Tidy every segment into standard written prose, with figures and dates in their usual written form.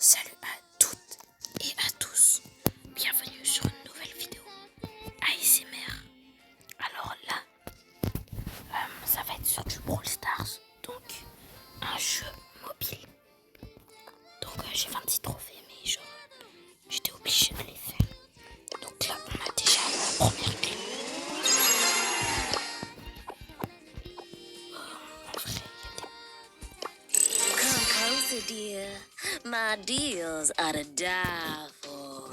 Salut à toutes et à tous, bienvenue sur une nouvelle vidéo ASMR. Alors là, ça va être sur du Brawl Stars, donc un jeu mobile. Donc j'ai 26 trophées, mais genre j'étais obligée de les faire. Donc là on a déjà la première clé. En vrai, Come closer, dear. My deals are to die for.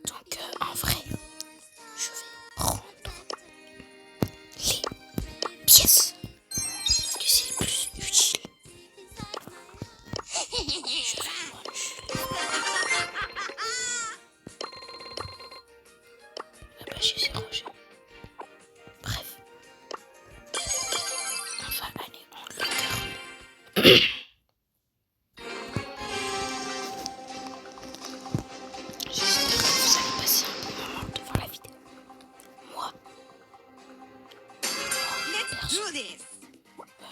donc en vrai, je vais prendre les pièces parce que c'est le plus utile. Je vais bah j'ai zéro jeu. Bref, on va aller en longueur. J'espère que vous allez passer un bon moment devant la vidéo. Moi, perso,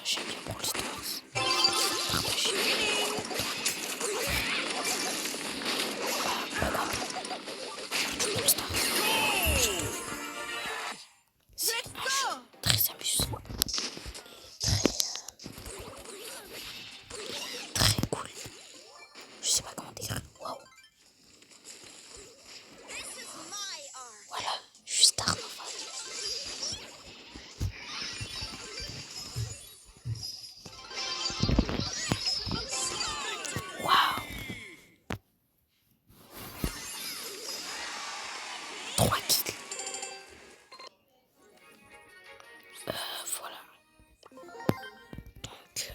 j'aime bien Brawl Stars. Partager. Brawl Stars. C'est un jeu très amusant et très cool. Je sais pas comment dire. Waouh. Voilà, juste Arnaud. Waouh. 3 kills. Voilà. Donc,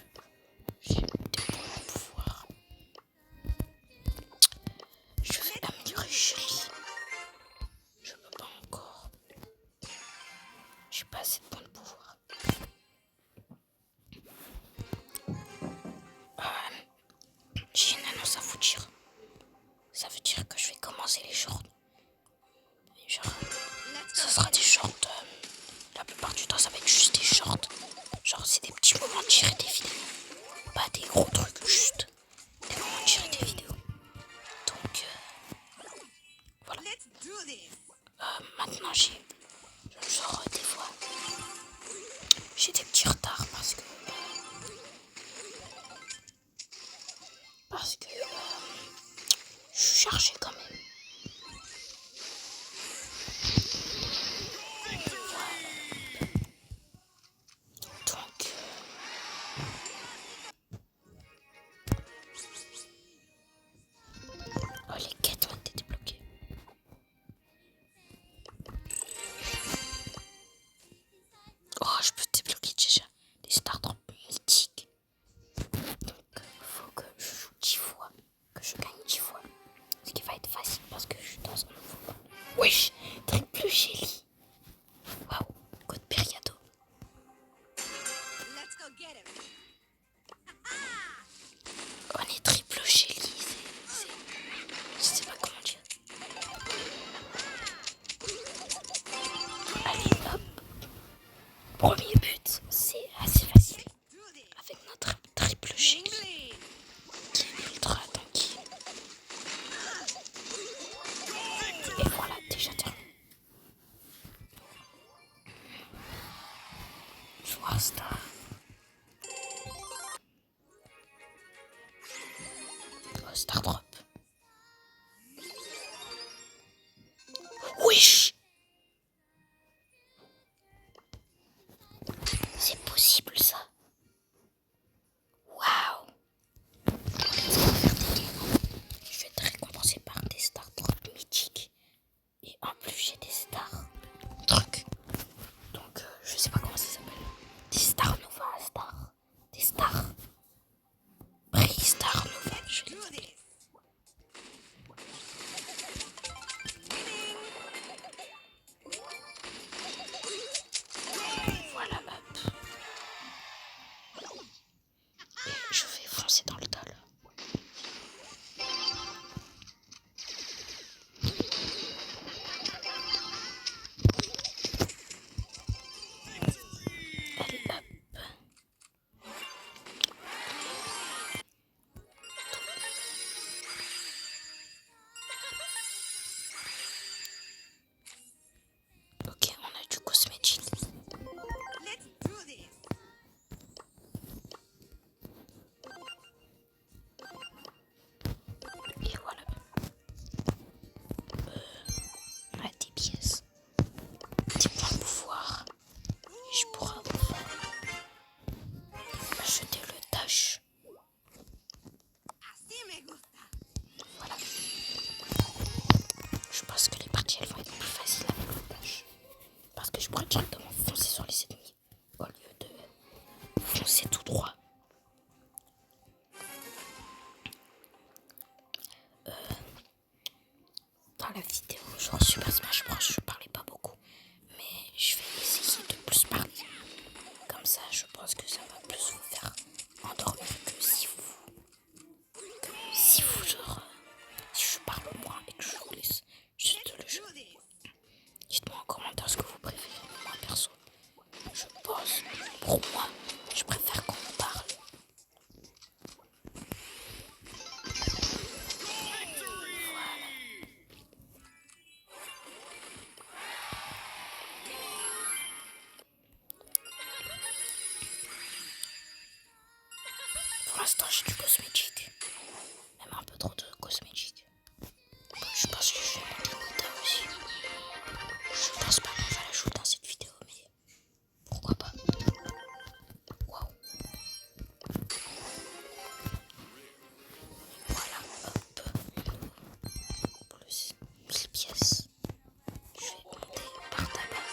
j'ai des bons pouvoirs. Je vais améliorer Shelly. Je peux pas encore. J'ai pas assez de points de pouvoir. J'ai une annonce à vous dire. Ça veut dire que je vais commencer les shorts. Genre, ça sera des shorts. La plupart du temps, ça va être juste des shorts. Genre, c'est des petits moments tirés des vidéos. Pas des gros trucs, juste des moments tirés des vidéos. Donc, voilà. Maintenant, genre, des fois, j'ai des petits retards parce que je suis chargée quand même. Donc, oh, les quêtes ont été débloquées. Oh, je peux débloquer déjà des startups mythiques. Donc, faut que je joue 10 fois, que je gagne 10 fois. Ce qui va être facile parce que je suis dans un nouveau monde. Wesh, triple Shelly. Waouh, code Periado. On est triple Shelly, je sais pas comment dire. Allez, hop. Premier but, c'est assez facile. Avec notre triple Shelly qui est ultra tanky. Et voilà, déjà terminé. Joueur star. Oh, star drop. Wesh. C'est possible ça. Waouh. Laisse-moi faire des gains. Je vais être récompensé par des stars drop mythiques. Et en plus j'ai des stars trucs. Donc je sais pas comment ça s'appelle. Des stars Nova stars. Des stars. Stars Nova, je vais les appeler. parties elles vont être plus faciles avec le flash. Parce que je pourrais directement foncer sur les ennemis au lieu de foncer tout droit. Dans la vidéo genre Super Smash Bros, je parlais pas beaucoup, mais je vais essayer de plus parler. Comme ça, je pense que ça va plus vous faire endormir que si je parle moins et que je vous laisse juste le jeu. Dites-moi en commentaire ce que vous préférez. Moi perso, je pense, pour moi, je préfère qu'on me parle. Pour l'instant, j'ai du cosmétique. Même un peu trop de cosmétique. Je pense que je vais monter Nita aussi. Je pense pas qu'on va la jouer dans cette vidéo, mais pourquoi pas. Waouh. Voilà, hop. Plus 1000 pièces. Je vais monter par tabac.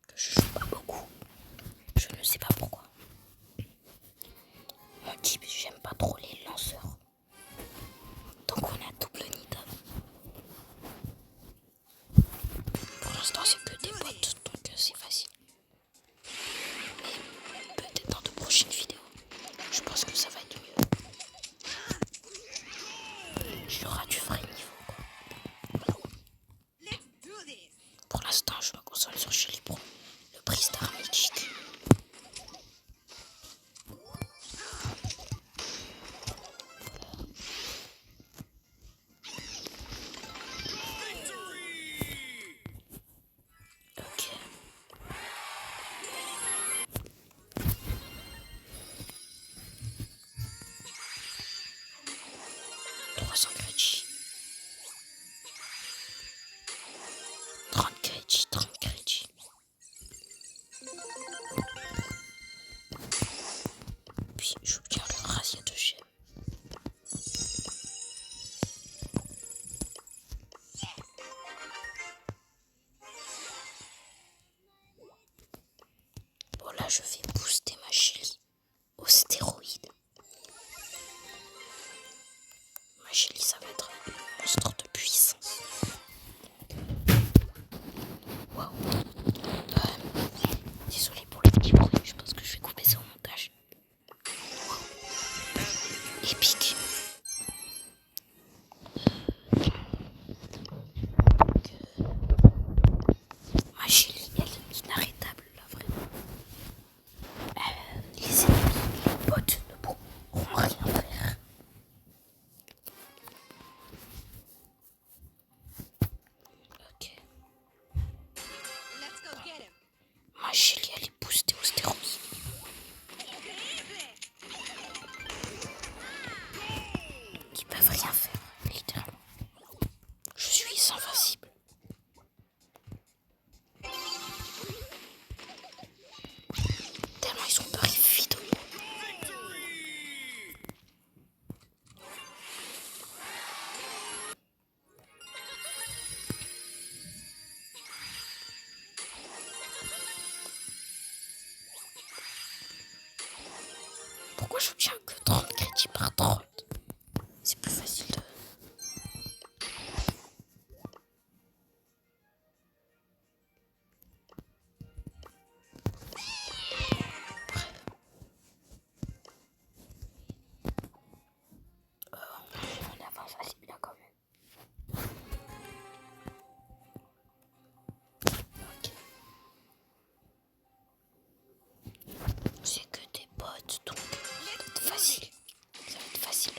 Que je joue pas beaucoup. Je ne sais pas pourquoi. Mon type, j'aime pas trop les lanceurs. Donc on a double Nita. Pour l'instant c'est que des bots, donc c'est facile. Mais peut-être dans de prochaines vidéos, je pense que ça va être mieux. Il y aura du vrai niveau quoi. Pour l'instant je me concentre sur Shelly Pro, le prix Star Magic. Ok. 300 crédits. 30 crédits, 30 crédits. Puis j'obtiens le razzia de gemmes. Bon là je vais booster ma Shelly au stéroïde. Ma Shelly ça va être un monstre de puissance. Waouh. Désolé pour le petit bruit, je pense que je vais couper ça au montage. Wow. Épique. Ma Shelly, elle est inarrêtable là vraiment. Les ennemis, les bots ne pourront rien faire. Ok. Ma Shelly, elle est boostée au stéroïde. Ils peuvent rien faire, littéralement. Je suis invincible. Tellement ils ont peur, ils fuient de moi. Pourquoi j'obtiens que 30 crédits par 30? C'est plus facile de... Bref. On avance assez bien quand même. Ok. C'est que des bots, donc ça va être facile. Ça va être facile.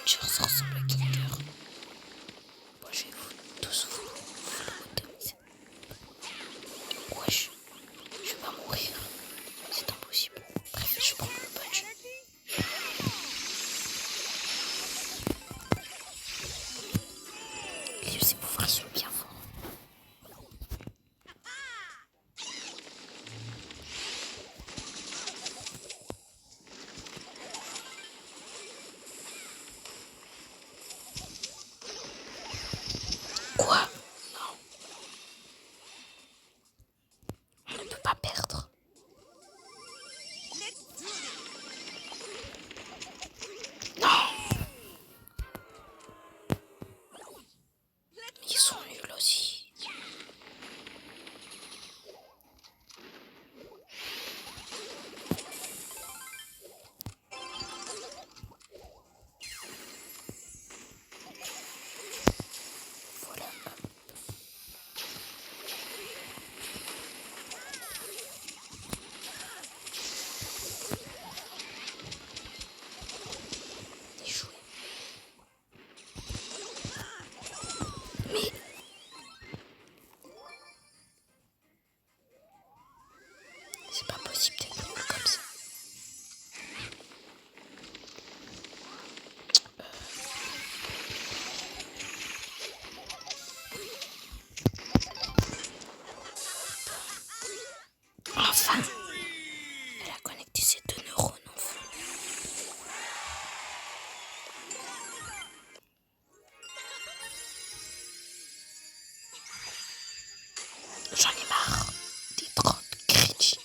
Butcher, ça ressemble à Kinder. Bon, je vais vous tous vous lobotomiser. Wesh, je vais pas mourir. C'est impossible. Bref, je prends le badge. Les pouvoirs sont bien forts. Quoi? Non. On ne peut pas perdre. Non. Ils sont nuls aussi. Voilà. Échoué. Mais c'est pas possible d'être nul comme ça. Enfin, elle a connecté ses 2 neurones enfin. J'en ai marre des 30 crédits.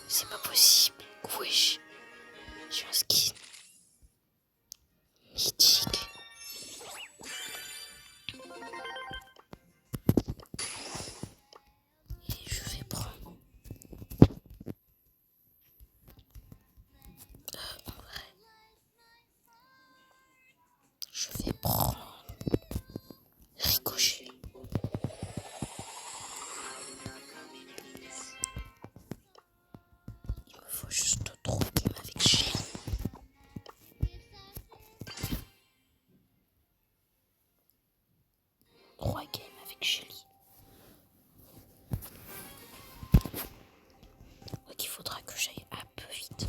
C'est pas possible. Wesh. J'ai un skin mythique. Et je vais prendre. En vrai. Je vais prendre. Ricochet. Il me faut juste 3 games avec Shelly. 3 games avec Shelly. Donc il faudra que j'aille un peu vite.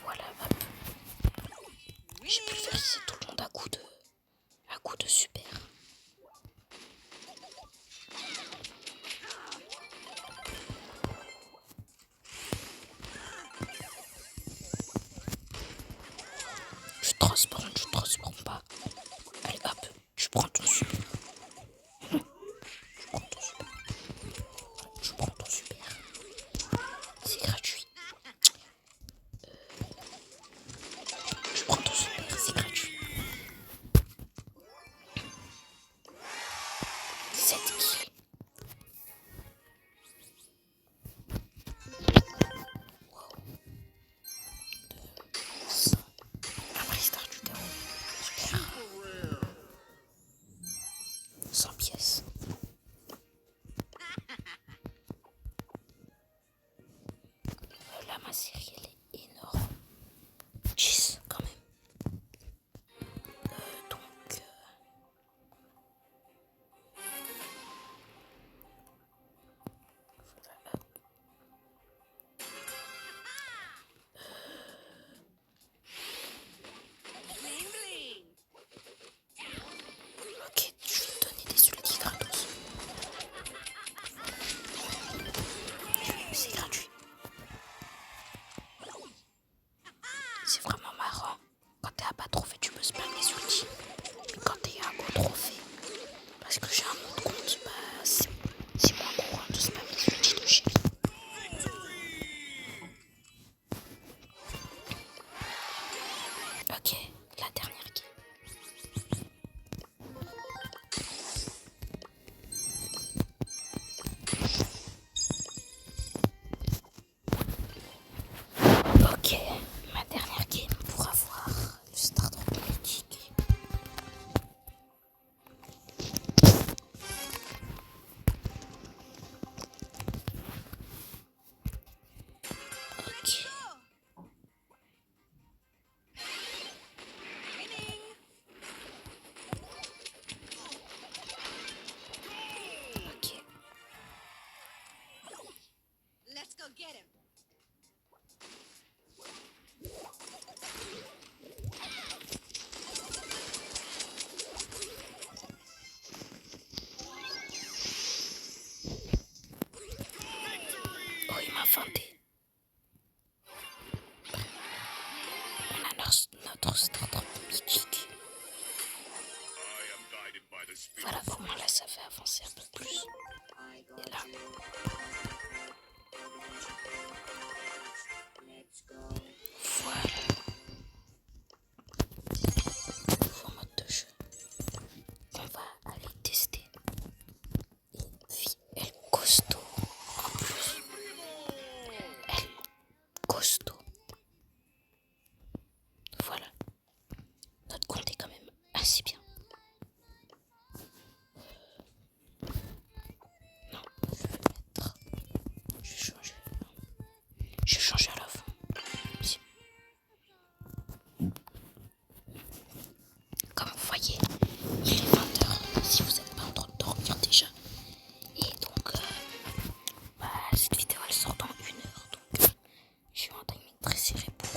Voilà, hop. J'ai pu le faire ici tout le monde à coup de super. Je transforme pas. Allez hop, je prends ton super. Je prends ton super. Je prends ton super. C'est gratuit. Je prends ton super, c'est gratuit. 7 kills. Wow. 200. Après start du chaos. Super. 100 pièces. Là, ma série, elle est énorme. 10 quand même. Donc, feinté. On a notre start-up mythique. Voilà, au moins là ça fait avancer un peu plus. Et là. Voilà. Nouveau mode de jeu. On va aller tester. Une fille, elle costaud. En plus. Elle costaud. Voilà. Notre compte est quand même assez bien. Non, je vais mettre. Je vais changer à la fin. Si. Comme vous voyez, il est 20h si vous n'êtes pas en train de dormir déjà. Et donc, cette vidéo elle sort dans 1 heure. Donc, je suis en timing très serré pour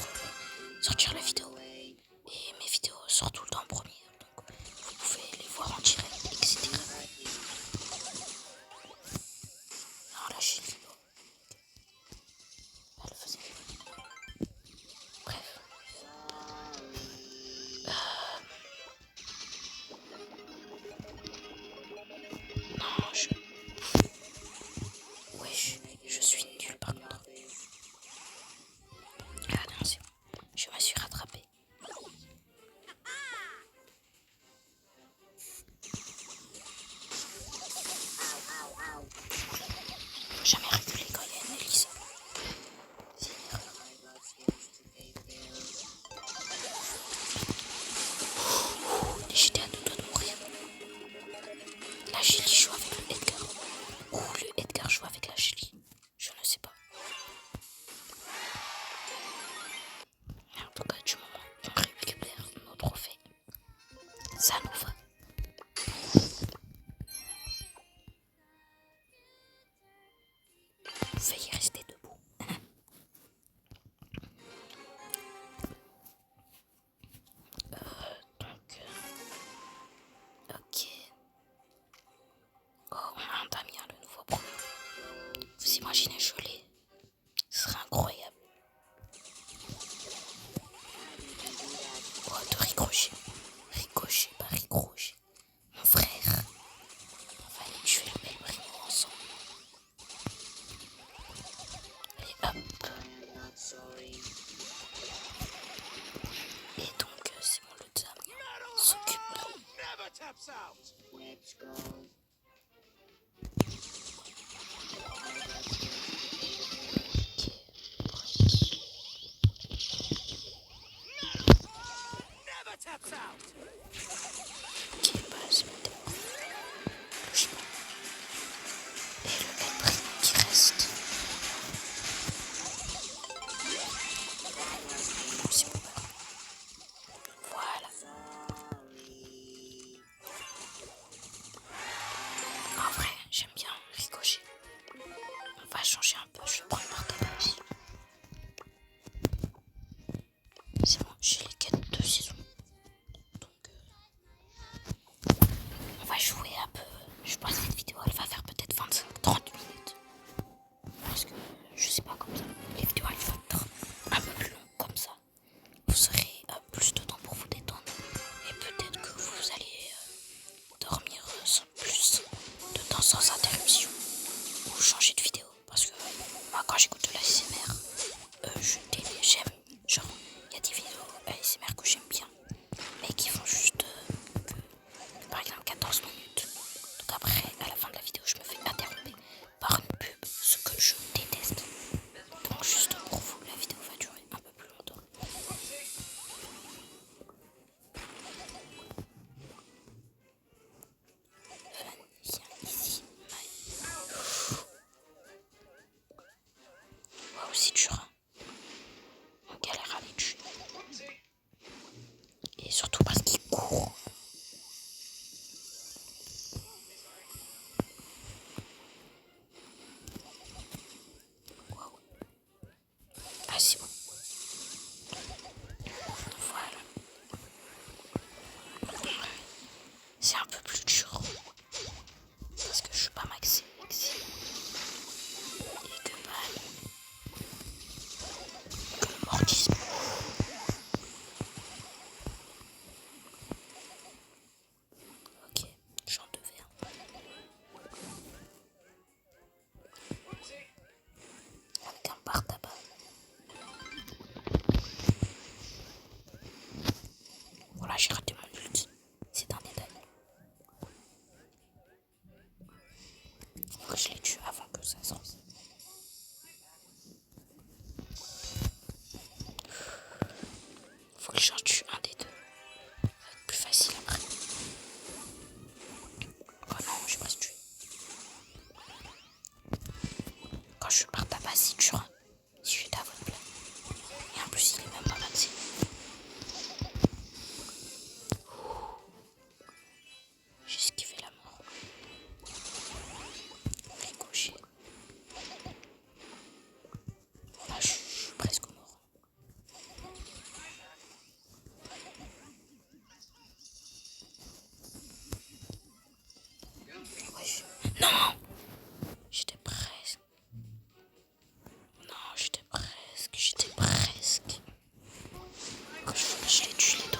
sortir la vidéo. Et mes vidéos sortent tout le temps en premier. Donc, vous pouvez les voir en direct, etc. Non, là, j'ai une vidéo. Elle faisait. Bref. Non, ouais, je suis nul par contre. Ah non, c'est bon. Je me suis rattrapée. Jamais reculé quand il y a une hélice. C'est une erreur. J'étais à 2 doigts de mourir. La Julie joue avec le Edgar. Ou le Edgar joue avec la Julie. Je ne sais pas. Mais en tout cas, du moment qu'on récupère nos trophées, ça nous va. Veuillez rester debout. Ok. Oh, on a un Damien, le nouveau pro. Vous imaginez Jolie? Ce serait incroyable. Oh, de Ricochet. Ricochet, pas Ricochet. Mon frère. On va aller tuer le bel primo ensemble. Et hop. Et donc, c'est bon, le Damien s'occupe. Ok, bah c'est bon. Logiquement. Et le bel primo qui reste. C'est bon. Voilà. En vrai, j'aime bien Ricochet. On va changer un peu, je vais prendre par tabac aussi. C'est bon, j'ai les quêtes de saison. Donc, on va jouer un peu. Je pense que cette vidéo, elle va faire peut-être 25-30 minutes. Parce que, je sais pas, comme ça. Les vidéos, elles vont être un peu plus longues comme ça. Vous aurez plus de temps pour vous détendre. Et peut-être que vous allez dormir plus de temps sans interruption. Ou changer de vidéo. Parce que moi, quand j'écoute de l'ASMR, j'aime. Genre, il y a des vidéos ASMR que j'aime bien. Mais qui font juste par exemple 14 minutes. Donc après, à la fin de la vidéo, je me fais interrompre par une pub, ce que je déteste. Donc juste pour vous, la vidéo va durer un peu plus longtemps. Viens ici, Maï. que je les tue avant que ça se fasse. Faut que j'en tue un des deux. Ça va être plus facile après. Oh non, j'ai presque tué. Quand je pars tabac, si tu rentres, si je suis à votre place. Et en plus, il est même pas maxé. J'ai esquivé la mort. Ricochet. Là, je suis presque mort. Ouais, non! J'étais presque. Non, j'étais presque. Quand je l'ai tué les deux.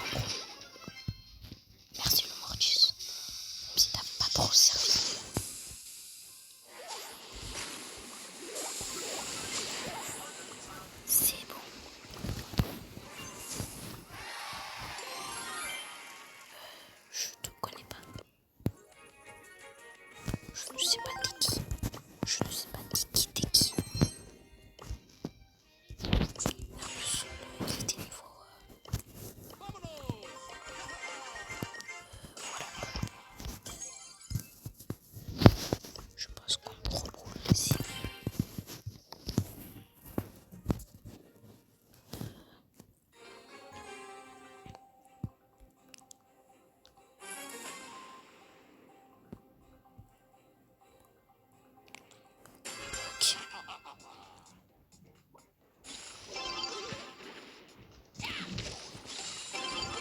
Merci le Mortis. Même si t'as pas trop servi. C'est bon. Je te connais pas. Je ne sais pas t'es qui. Je ne sais pas t'es qui. En plus, il était niveau. Je pense qu'on roule ici. Ok.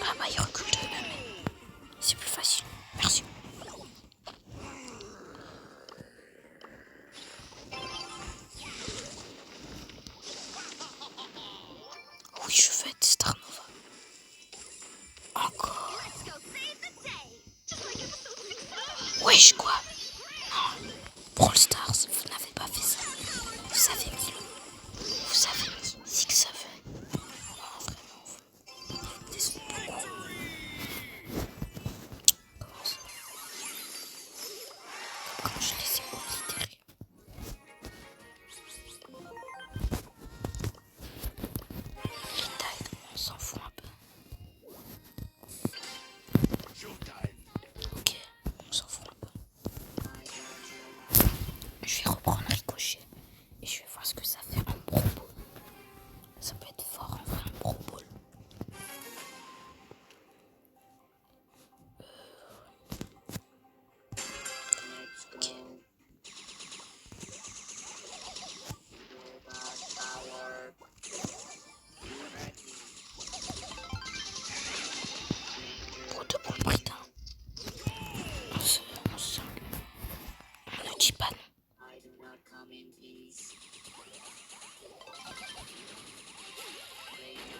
Ah bah il recule de même. C'est plus facile. Merci. Oui, je vais être Star Nova. Encore. Wesh quoi. Non. Brawl Stars, vous n'avez pas fait ça. Vous avez mis Six of. Non, vraiment. Vous désolé beaucoup. Comment ça? Comment je les ai oblitérés. Litide, on s'en fout un peu. Ok, on s'en fout un peu. Je vais reprendre Ricochet et je vais voir ce que ça fait en Pro Bowl. Ça peut être fort en vrai en Pro Bowl. Ok. Pour de bons prix d'un. On ne dit pas non.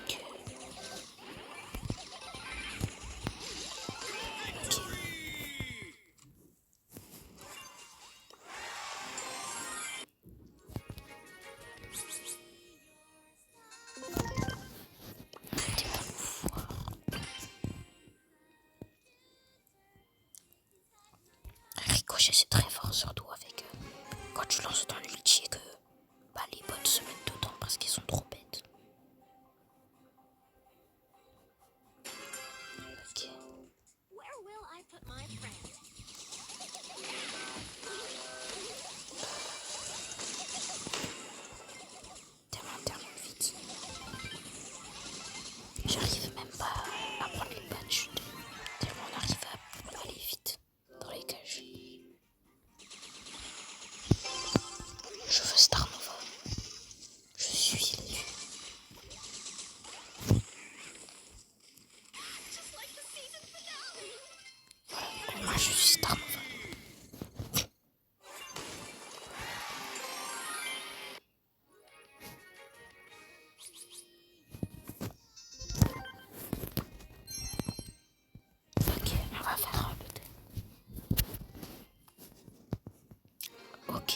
Ok. Ok. T'es pas fort. Ricochet c'est très fort surtout avec quand tu lances ton ulti et que bah, les bots se mettent dedans parce qu'ils sont trop bêtes. Ok. Where will I put my friend? Termine vite. J'arrive même pas à prendre les patchs. Tellement on arrive à aller vite dans les cages. Je veux Star Nova. Je suis l'élu. Voilà, moi je suis Star Nova. Ok, on va faire un peut-être. Ok.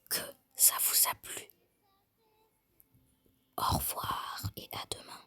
que ça vous a plu. Au revoir et à demain.